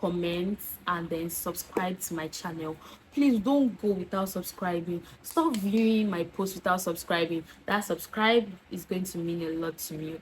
comment, and then subscribe to my channel. Please don't go without subscribing. Stop viewing my posts without subscribing. That subscribe is going to mean a lot to me.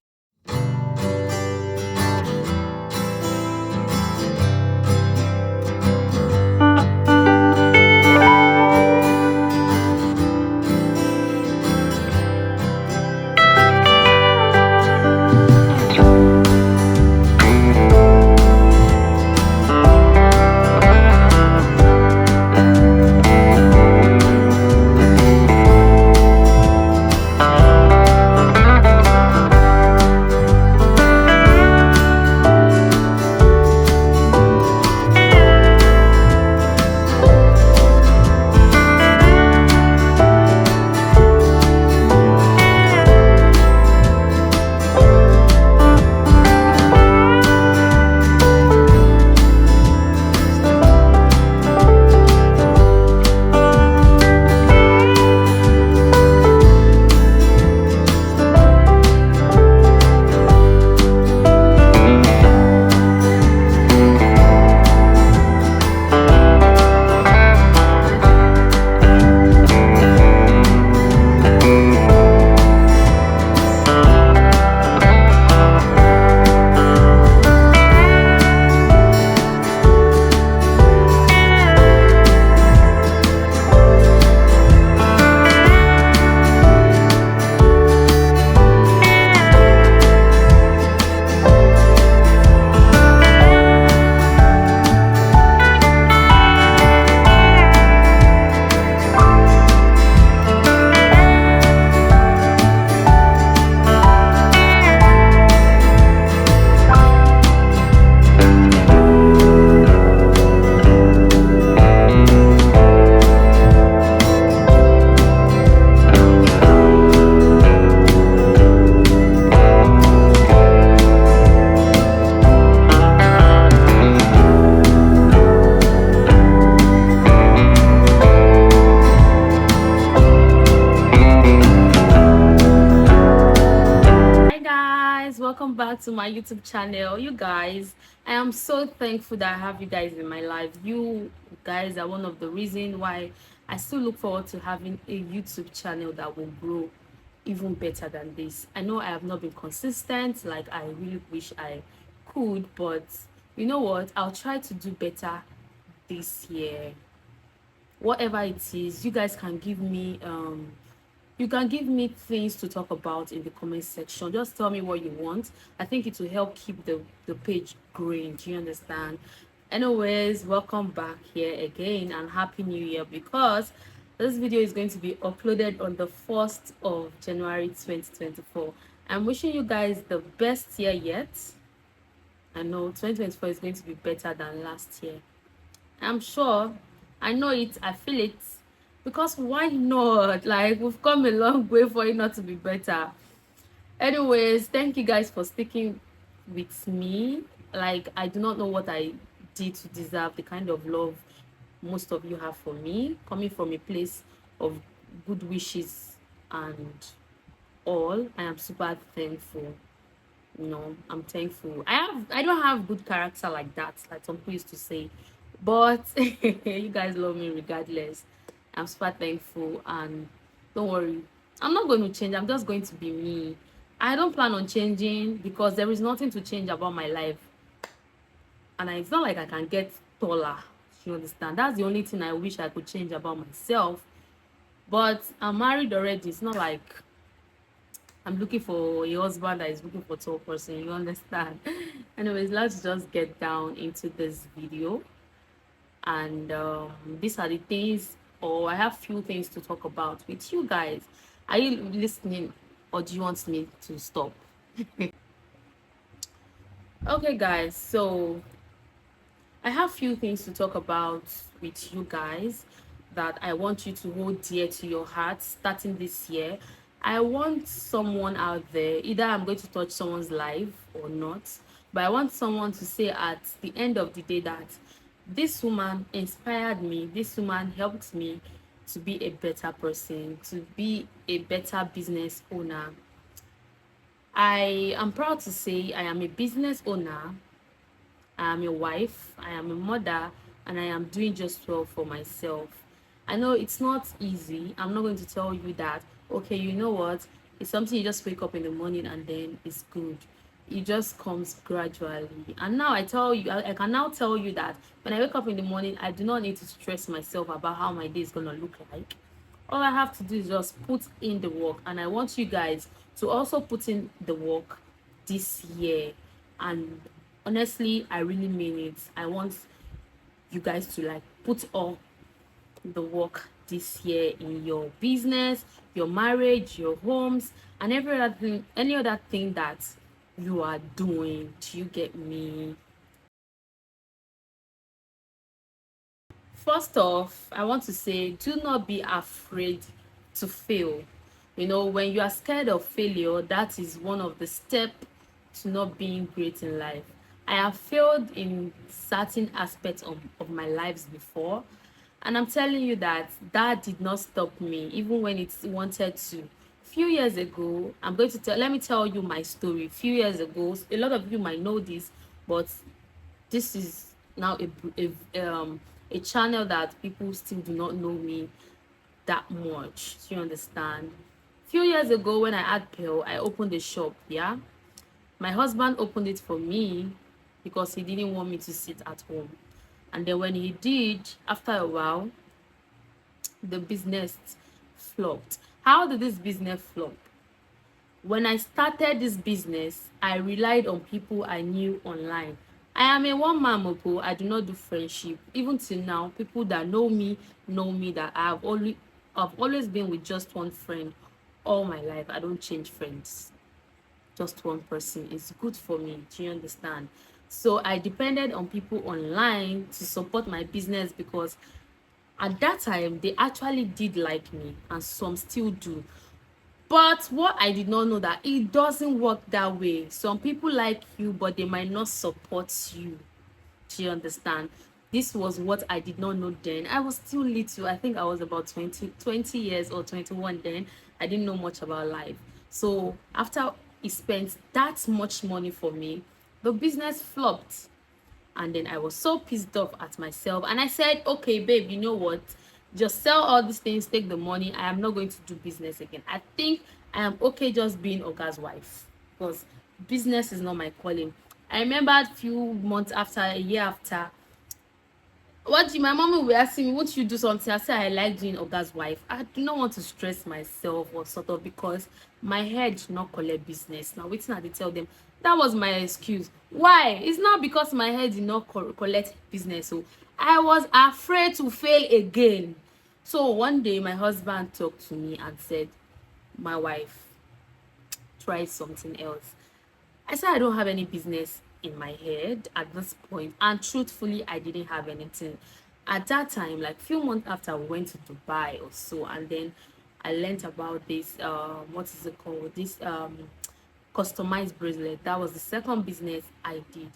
Welcome back to my YouTube channel. You guys, I am so thankful that I have you guys in my life. You guys are one of the reasons why I still look forward to having a YouTube channel that will grow even better than this. I know I have not been consistent like I really wish I could, but you know what, I'll try to do better this year. Whatever it is, you guys can give me things to talk about in the comment section. Just tell me what you want. I think it will help keep the page growing. Do you understand? Anyways, welcome back here again and happy new year, because this video is going to be uploaded on the 1st of January 2024. I'm wishing you guys the best year yet. I know 2024 is going to be better than last year. I'm sure. I know it. I feel it. Because why not? Like, we've come a long way for it not to be better. Anyways, thank you guys for sticking with me. Like, I do not know what I did to deserve the kind of love most of you have for me, coming from a place of good wishes and all. I am super thankful. I'm thankful. I don't have good character like that, like some people used to say, but you guys love me regardless. I'm super thankful, and don't worry, I'm not going to change. I'm just going to be me. I don't plan on changing because there is nothing to change about my life, and it's not like I can get taller. You understand? That's the only thing I wish I could change about myself. But I'm married already. It's not like I'm looking for a husband that is looking for a tall person. You understand? Anyways, let's just get down into this video. And these are the things, or I have few things to talk about with you guys. Are you listening, or do you want me to stop? Okay guys, so I have few things to talk about with you guys that I want you to hold dear to your heart starting this year. I want someone out there, either I'm going to touch someone's life or not, but I want someone to say at the end of the day that this woman inspired me, this woman helped me to be a better person, to be a better business owner. I am proud to say I am a business owner. I am a wife, I am a mother, and I am doing just well for myself. I know it's not easy. I'm not going to tell you that, okay, you know what, it's something you just wake up in the morning and then it's good. It just comes gradually. And now I tell you, I can now tell you that when I wake up in the morning, I do not need to stress myself about how my day is going to look like. All I have to do is just put in the work, and I want you guys to also put in the work this year. And honestly, I really mean it. I want you guys to like put all the work this year in your business, your marriage, your homes, and every other thing, any other thing that you are doing. Do you get me? First off, I want to say, do not be afraid to fail. You know, when you are scared of failure, that is one of the steps to not being great in life. I have failed in certain aspects of my lives before, and I'm telling you that that did not stop me, even when it wanted to. Few years ago, let me tell you my story. Few years ago, a lot of you might know this, but this is now a channel that people still do not know me that much. Do you understand? Few years ago, when I had Pearl, I opened a shop. Yeah, my husband opened it for me because he didn't want me to sit at home. And then when he did, after a while, the business flopped. How did this business flop? When I started this business, I relied on people I knew online. I am a one-man mopo. I do not do friendship. Even till now, people that know me that I've always been with just one friend all my life. I don't change friends. Just one person is good for me. Do you understand? So I depended on people online to support my business because at that time they actually did like me, and some still do. But what I did not know, that it doesn't work that way. Some people like you, but they might not support you. Do you understand? This was what I did not know then. I was still little. I think I was about 20 years or 21 then. I didn't know much about life. So after he spent that much money for me, the business flopped. And then I was so pissed off at myself, and I said, okay babe, you know what, just sell all these things, take the money. I am not going to do business again. I think I am okay just being Oga's wife, because business is not my calling. I remember a few months after, a year after, my mom will be asking me, won't you do something? I said I like doing Oga's wife. I do not want to stress myself or sort of, because my head did not collect business. Now waiting I dey tell them, that was my excuse. Why? It's not because my head did not collect business. So I was afraid to fail again. So one day my husband talked to me and said, my wife, try something else. I said I don't have any business in my head at this point, and truthfully, I didn't have anything at that time. Like few months after, we went to Dubai or so, and then I learned about this. What is it called? This customized bracelet. That was the second business I did,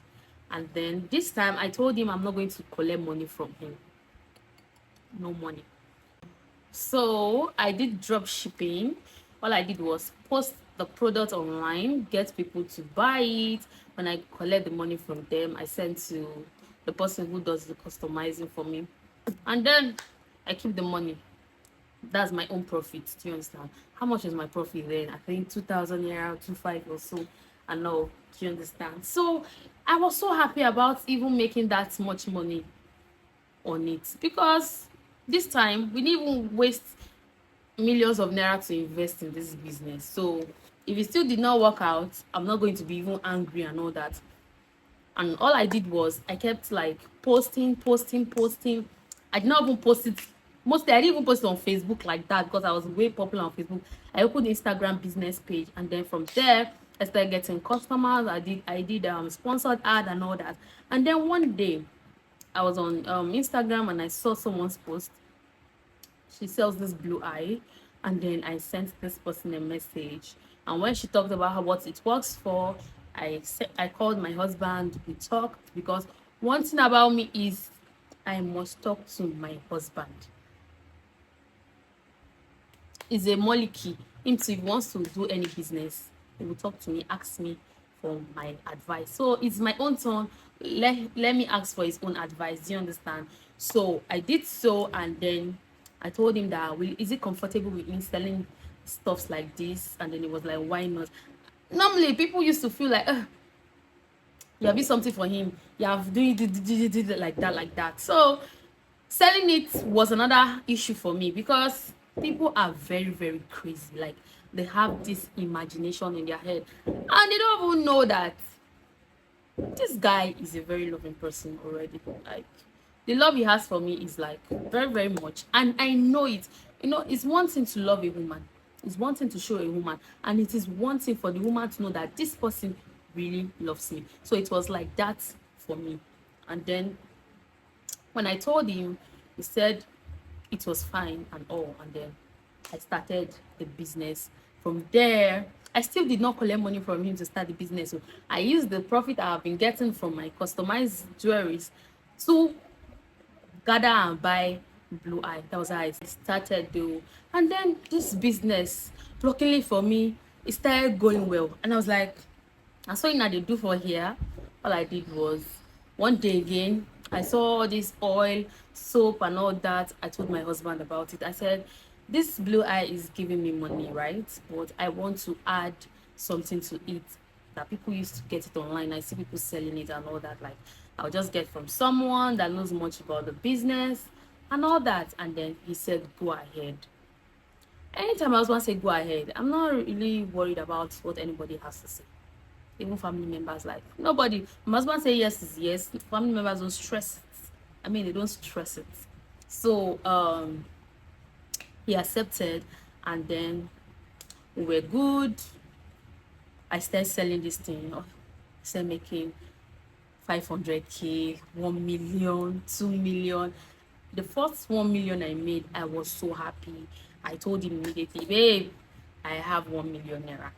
and then this time I told him I'm not going to collect money from him. No money. So I did drop shipping. All I did was post the product online, get people to buy it. When I collect the money from them, I send to the person who does the customizing for me, and then I keep the money. That's my own profit. Do you understand? How much is my profit then? I think 2,000 naira, 2,500 or so. I know. Do you understand? So I was so happy about even making that much money on it, because this time we didn't even waste millions of naira to invest in this business. So if it still did not work out, I'm not going to be even angry and all that. And all I did was I kept like posting. I did not even post it. Mostly I didn't even post it on Facebook like that, because I was way popular on Facebook. I opened Instagram business page, and then from there I started getting customers. I did sponsored ad and all that. And then one day I was on Instagram, and I saw someone's post. She sells this blue eye, and then I sent this person a message, and when she talked about how what it works for, I called my husband. We talked, because one thing about me is I must talk to my husband. He's a molecule. Him too, if he wants to do any business, he will talk to me, ask me for my advice. So it's my own turn. Let me ask for his own advice. Do you understand? So I did so, and then I told him that, is it comfortable with me selling stuffs like this? And then he was like, why not? Normally people used to feel like, you have been something for him, you have doing it like that. So selling it was another issue for me, because people are very, very crazy. Like, they have this imagination in their head, and they don't even know that this guy is a very loving person already. Like, the love he has for me is like very, very much, and I know it. It's one thing to love a woman, it's one thing to show a woman, and it is one thing for the woman to know that this person really loves me. So it was like that for me. And then when I told him, he said it was fine and all. And then I started the business. From there, I still did not collect money from him to start the business. So I used the profit I've been getting from my customized jewelries to gather and buy Blue Eye. That was how I started though. And then this business, luckily for me, it started going well. And I was like, I saw it, now they do for here. All I did was, one day again, I saw this oil, soap and all that. I told my husband about it. I said, this Blue Eye is giving me money, right? But I want to add something to it, that people used to get it online. I see people selling it and all that. Like, I'll just get from someone that knows much about the business and all that. And then he said, go ahead. Anytime my husband say go ahead, I'm not really worried about what anybody has to say. Even family members, like, nobody. My husband say yes is yes. Family members don't stress it. I mean, they don't stress it. So he accepted, and then we were good. I started selling this thing, started making 500k, 1 million, 2 million. The first 1 million I made, I was so happy. I told him immediately, babe, I have 1 million naira.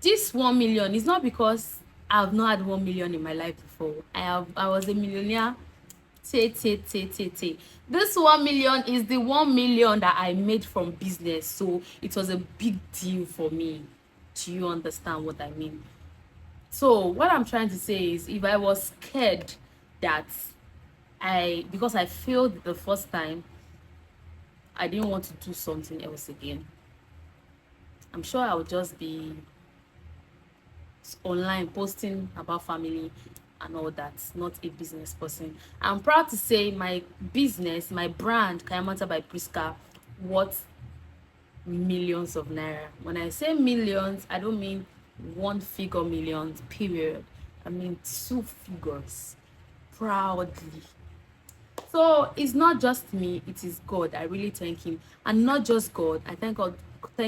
This 1 million is not because I've not had 1 million in my life before. I was a millionaire. This 1 million is the 1 million that I made from business. So it was a big deal for me. Do you understand what I mean? So what I'm trying to say is, if I was scared that because I failed the first time, I didn't want to do something else again, I'm sure I would just be online posting about family and all that, not a business person. I'm proud to say my business, my brand, Kayamata by Priska, worth millions of naira. When I say millions, I don't mean one figure millions, period. I mean 2 figures, proudly. So it's not just me, it is God. I really thank him. And not just God, I thank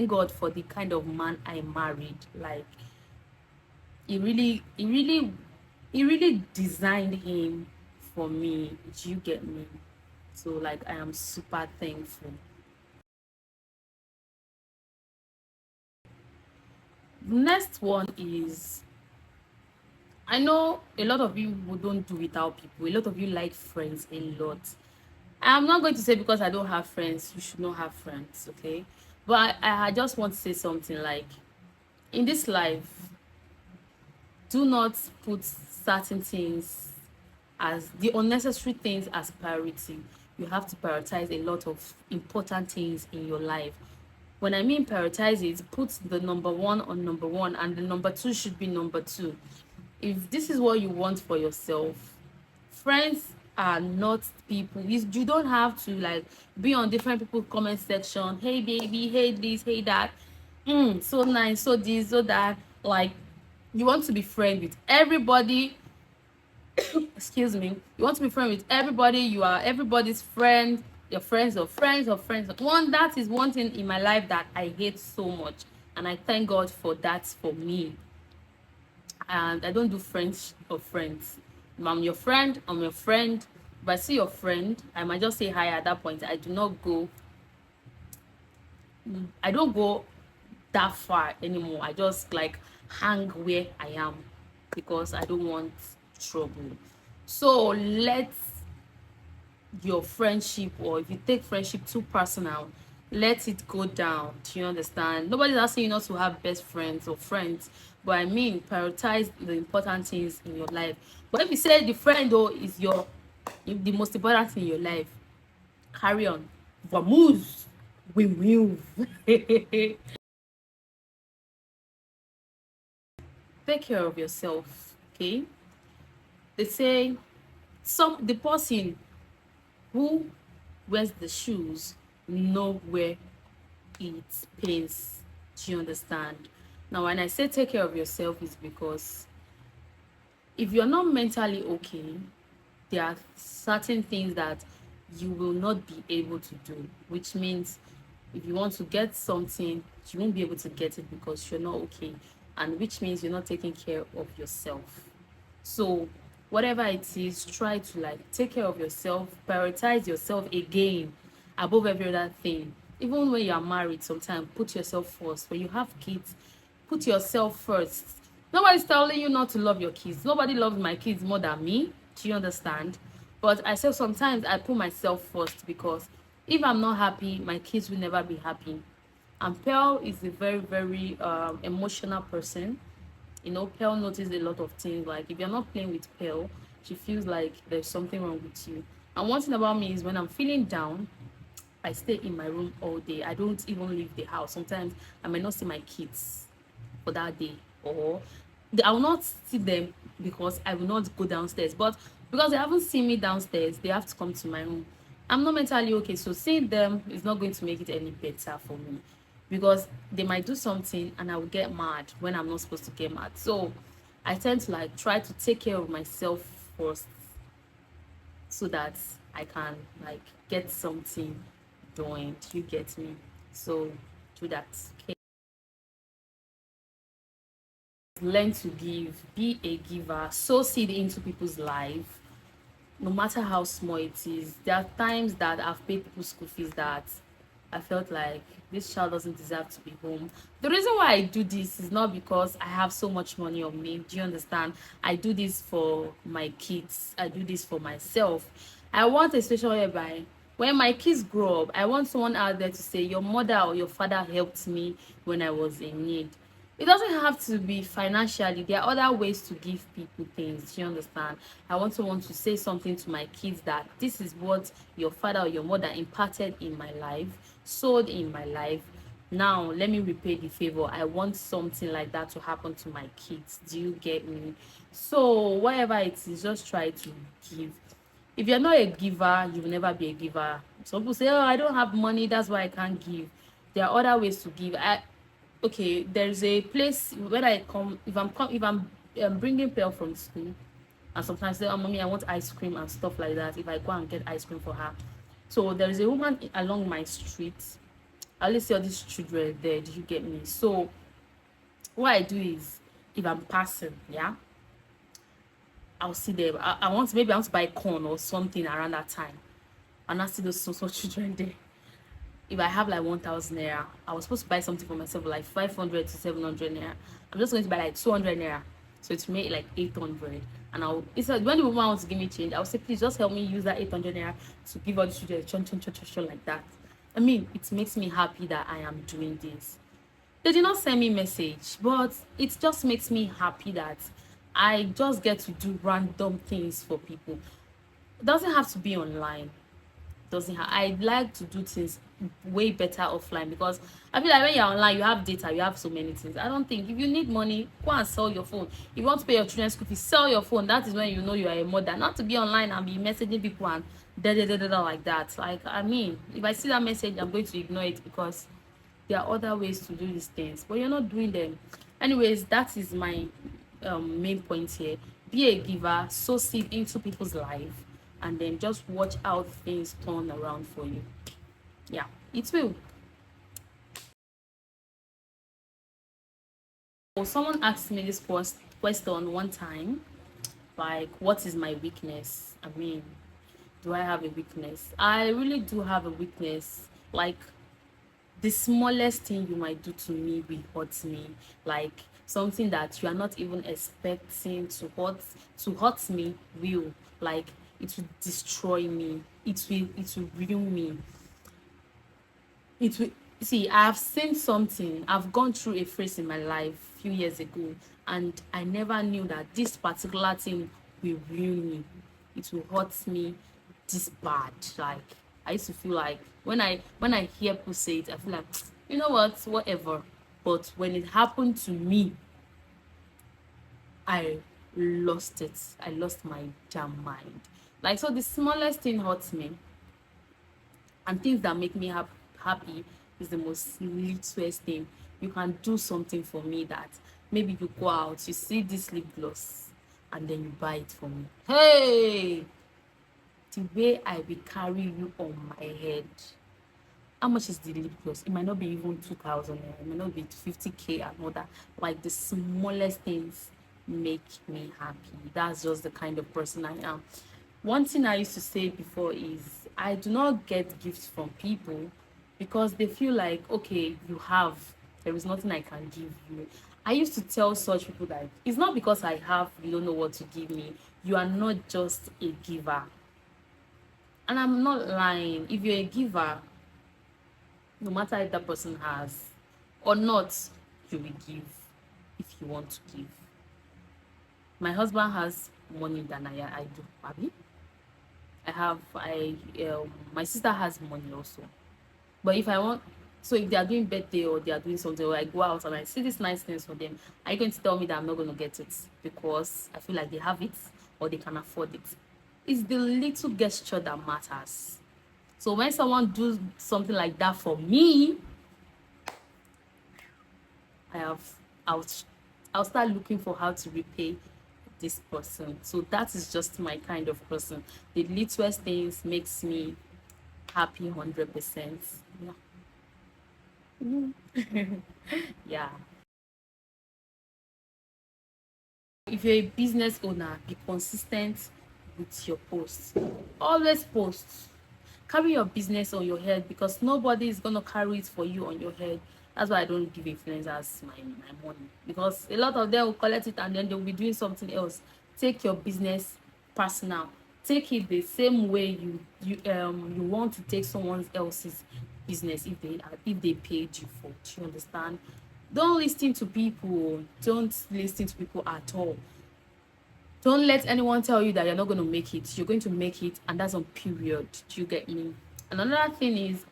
God for the kind of man I married. Like, he really designed him for me. Do you get me? So, like, I am super thankful. The next one is, I know a lot of you who don't do without people. A lot of you like friends a lot. I'm not going to say because I don't have friends, you should not have friends, okay? But I just want to say something like, in this life, do not put certain things, as the unnecessary things, as priority. You have to prioritize a lot of important things in your life. When I mean prioritize it, put the number one on number one, and the number two should be number two. If this is what you want for yourself, friends are not people. You don't have to, like, be on different people's comment section. Hey baby, hey this, hey that. So nice, so this, so that. Like, you want to be friend with everybody. Excuse me. You want to be friend with everybody. You are everybody's friend. Your friends of friends of friends. That is one thing in my life that I hate so much, and I thank God for that for me. And I don't do friends of friends. If I'm your friend, I'm your friend. If I see your friend, I might just say hi at that point. I don't go that far anymore. I just, like, hang where I am, because I don't want trouble. So let your friendship, or if you take friendship too personal, let it go down. Do you understand? Nobody's asking you not to have best friends or friends, but I mean prioritize the important things in your life. But if you say the friend though is your the most important thing in your life, carry on. Vamos, we move. Take care of yourself, okay? They say the person who wears the shoes know where it pains. Do you understand? Now, when I say take care of yourself, is because if you're not mentally okay, there are certain things that you will not be able to do, which means if you want to get something, you won't be able to get it because you're not okay, and which means you're not taking care of yourself. So whatever it is, try to like take care of yourself, prioritize yourself again above every other thing. Even when you are married, sometimes put yourself first. When you have kids, put yourself first. Nobody's telling you not to love your kids. Nobody loves my kids more than me. Do you understand? But I say sometimes I put myself first because if I'm not happy, my kids will never be happy. And Pearl is a very, very emotional person. You know, Pearl notices a lot of things. Like if you're not playing with Pearl, she feels like there's something wrong with you. And one thing about me is when I'm feeling down, I stay in my room all day. I don't even leave the house. Sometimes I might not see my kids for that day, or I will not see them because I will not go downstairs. But because they haven't seen me downstairs, they have to come to my room. I'm not mentally okay, so seeing them is not going to make it any better for me because they might do something and I will get mad when I'm not supposed to get mad. So I tend to like try to take care of myself first so that I can like get something doing. Do you get me? So do that. Okay. Learn to give, be a giver, sow seed into people's life, no matter how small it is. There are times that I've paid people's school fees that I felt like this child doesn't deserve to be home. The reason why I do this is not because I have so much money on me. Do you understand? I do this for my kids. I do this for myself. I want a situation whereby when my kids grow up, I want someone out there to say, your mother or your father helped me when I was in need. It doesn't have to be financially. There are other ways to give people things. You understand? I want someone to say something to my kids that this is what your father or your mother imparted in my life, sowed in my life. Now let me repay the favor. I want something like that to happen to my kids. Do you get me? So whatever it is, just try to give. If you're not a giver, you will never be a giver. Some people say, oh, I don't have money, that's why I can't give. There are other ways to give. Okay, there's a place when I come, if I'm bringing Pearl from school, and sometimes say, oh mommy, I want ice cream and stuff like that, if I go and get ice cream for her. So there is a woman along my street. I always see all these children there. Do you get me? So what I do is, if I'm passing, yeah, I'll see them. I want to, maybe I want to buy corn or something around that time, and I see those so children there. If I have like 1,000 naira, I was supposed to buy something for myself like 500 to 700 naira. I'm just going to buy like 200 naira, so it's made like 800. And it's like when the woman wants to give me change, I'll say, please just help me use that 800 naira to give all the children chon like that. I mean, it makes me happy that I am doing this. They did not send me message, but it just makes me happy that I just get to do random things for people. It doesn't have to be online. Doesn't have, I like to do things way better offline because I feel like when you're online, you have data, you have so many things. I don't think if you need money, go and sell your phone. If you want to pay your children's school fees, sell your phone. That is when you know you are a mother. Not to be online and be messaging people and like that. Like, I mean, if I see that message, I'm going to ignore it because there are other ways to do these things, but you're not doing them. Anyways, that is my main point here. Be a giver, sow seed into people's life, and then just watch how things turn around for you. Yeah, it will. So someone asked me this question one time, like, what is my weakness? I mean, do I have a weakness? I really do have a weakness. Like, the smallest thing you might do to me will hurt me. Like something that you are not even expecting to hurt me will, like, it will destroy me. It will ruin me. it will see. I've seen something. I've gone through a phase in my life a few years ago, and I never knew that this particular thing will ruin me. It will hurt me this bad. Like, I used to feel like when I hear people say it, I feel like, you know what, whatever. But when it happened to me, I lost it. I lost my damn mind. Like, so the smallest thing hurts me, and things that make me happy is the most littlest thing. You can do something for me, that maybe you go out, you see this lip gloss, and then you buy it for me. Hey, the way I will carry you on my head. How much is the lip gloss? It might not be even 2,000, it might not be 50K and all that. Like, the smallest things make me happy. That's just the kind of person I am. One thing I used to say before is, I do not get gifts from people because they feel like, okay, there is nothing I can give you. I used to tell such people that it's not because I have, you don't know what to give me. You are not just a giver. And I'm not lying. If you're a giver, no matter if that person has or not, you will give if you want to give. My husband has money than I do, Abby. My sister has money also. But if I want, so if they are doing birthday or they are doing something, or I go out and I see these nice things for them, are you going to tell me that I'm not going to get it because I feel like they have it or they can afford it? It's the little gesture that matters. So when someone does something like that for me, I'll start looking for how to repay this person. So that is just my kind of person. The littlest things makes me happy 100%. Yeah. Yeah. If you're a business owner, be consistent with your posts. Always post. Carry your business on your head, because nobody is going to carry it for you on your head. That's why I don't give influencers my money, because a lot of them will collect it and then they'll be doing something else. Take your business personal. Take it the same way you want to take someone else's business if they paid you for it. You understand? Don't listen to people. Don't listen to people at all. Don't let anyone tell you that you're not going to make it. You're going to make it, and that's on period. Do you get me? And another thing is,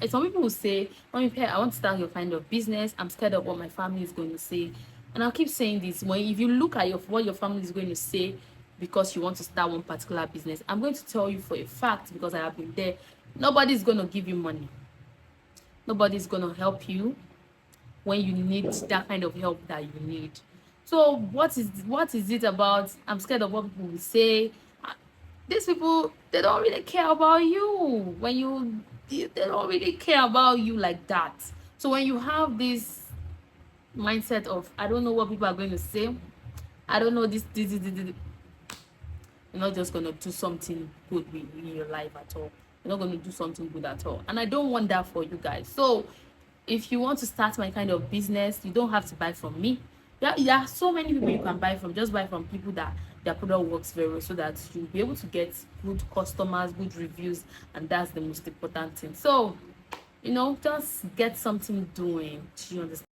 some people will say, when I want to start your kind of business, I'm scared of what my family is going to say. And I'll keep saying this, if you look at what your family is going to say because you want to start one particular business, I'm going to tell you for a fact, because I have been there, nobody's going to give you money. Nobody's going to help you when you need that kind of help that you need. So what is it about? I'm scared of what people will say. These people, they don't really care about you. They don't really care about you like that. So when you have this mindset of, I don't know what people are going to say, I don't know this, you're not just going to do something good in your life at all. You're not going to do something good at all. And I don't want that for you guys. So if you want to start my kind of business, you don't have to buy from me. There are so many people you can buy from. Just buy from people that their product works very well, so that you'll be able to get good customers, good reviews, and that's the most important thing. So, just get something doing. Do you understand?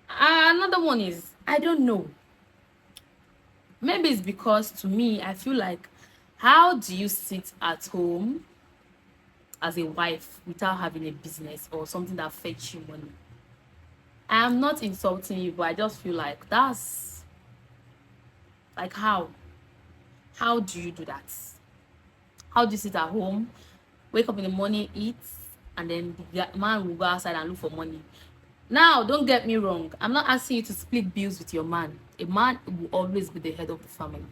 Another one is, I don't know. Maybe it's because, to me, I feel like, how do you sit at home as a wife without having a business or something that fetch you money? I am not insulting you, but I just feel like that's like, how do you do that? How do you sit at home, wake up in the morning, eat, and then the man will go outside and look for money? Now, don't get me wrong, I'm not asking you to split bills with your man. A man will always be the head of the family,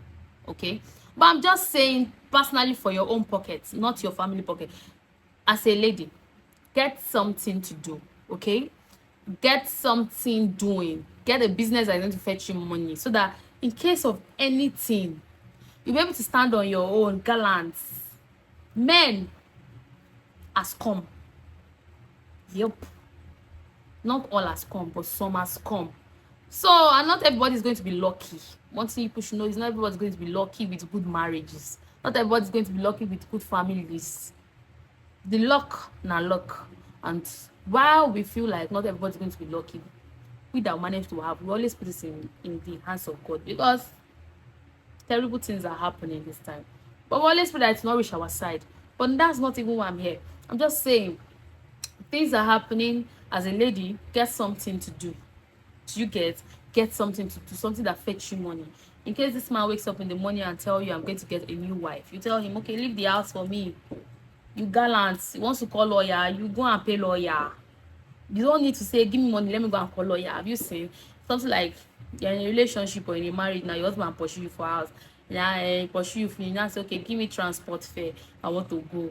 okay? But I'm just saying, personally, for your own pocket, not your family pocket. As a lady, get something to do, okay? Get something doing. Get a business that's going to fetch you money, so that in case of anything, you'll be able to stand on your own. Gallant men has come. Yep. Not all has come, but some has come. So, and not everybody is going to be lucky. One thing people should know is, not everybody's going to be lucky with good marriages. Not everybody's going to be lucky with good families. The luck na luck. And while we feel like not everybody's going to be lucky, we that manage to have, we always put this in the hands of God, because terrible things are happening this time. But we always pray that it's not reach our side. But that's not even why I'm here. I'm just saying things are happening. As a lady, get something to do. Do you get something to do, something that fetch you money? In case this man wakes up in the morning and tell you I'm going to get a new wife, you tell him, okay, leave the house for me. You gallant. He wants to call lawyer, you go and pay lawyer. You don't need to say, give me money, let me go and call lawyer. Have you seen something like you're in a relationship or in a marriage now, your husband pursue you for house, yeah, pursue you for, you now say, okay, give me transport fare, I want to go.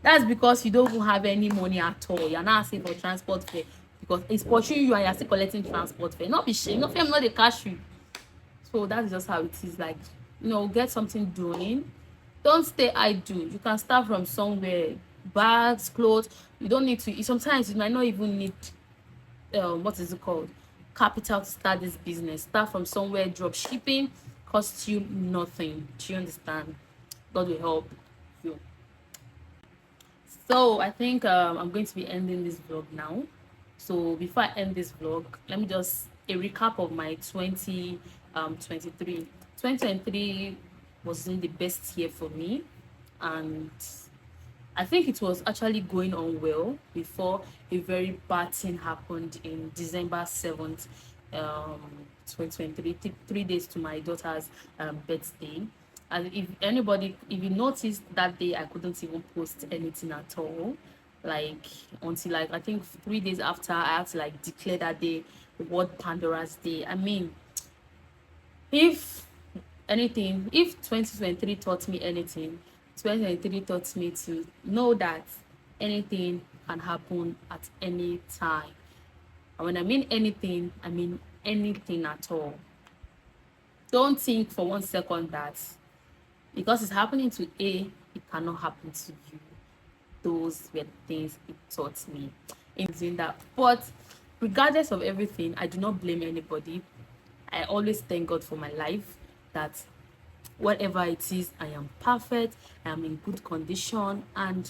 That's because you don't even have any money at all. You're not asking for transport fare because it's pursuing you and you're still collecting transport fare. Not be shame, not fame, not the cash you. So that's just how it is. Like, get something doing. Don't stay idle. You can start from somewhere. Bags, clothes. You don't need to. Sometimes you might not even need what is it called? Capital to start this business. Start from somewhere. Drop shipping costs you nothing. Do you understand? God will help you. So I think I'm going to be ending this vlog now. So before I end this vlog, let me just a recap of my 2023. 2023 wasn't the best year for me, and I think it was actually going on well before a very bad thing happened in December 7th, 2023, 3 days to my daughter's birthday. And if you noticed that day, I couldn't even post anything at all. Like, until like I think 3 days after, I had to like declare that day World Pandora's Day. I mean, if if 2023 taught me anything, 2023 taught me to know that anything can happen at any time. And when I mean anything, I mean anything at all. Don't think for 1 second that because it's happening to A, it cannot happen to you. Those were the things it taught me in doing that. But regardless of everything, I do not blame anybody. I always thank God for my life, that whatever it is, I am perfect, I am in good condition, and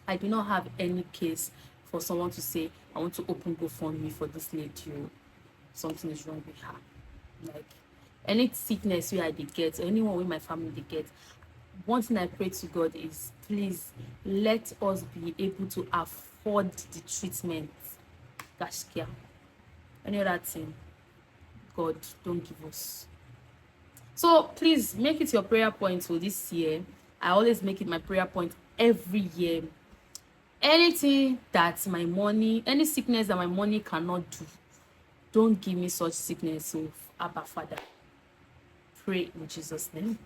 I do not have any case for someone to say, I want to open GoFundMe for this lady. Something is wrong with her. Like, any sickness where I did get, or anyone with my family they get, one thing I pray to God is, please let us be able to afford the treatment. Cash care. Any other thing, God, don't give us. So please make it your prayer point for this year. I always make it my prayer point every year. Anything that my money, any sickness that my money cannot do, don't give me such sickness. So, Abba Father, pray in Jesus' name.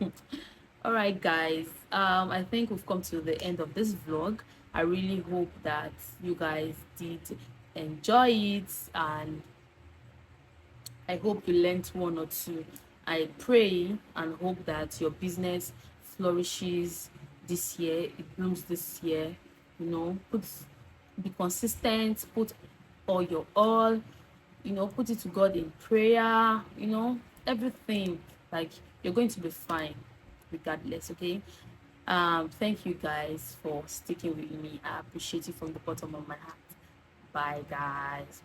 All right, guys. I think we've come to the end of this vlog. I really hope that you guys did enjoy it, and I hope you learned one or two. I pray and hope that your business flourishes this year, it blooms this year. Be consistent, put all your all, put it to God in prayer, everything. Like, you're going to be fine regardless, okay? Thank you guys for sticking with me. I appreciate it from the bottom of my heart. Bye, guys.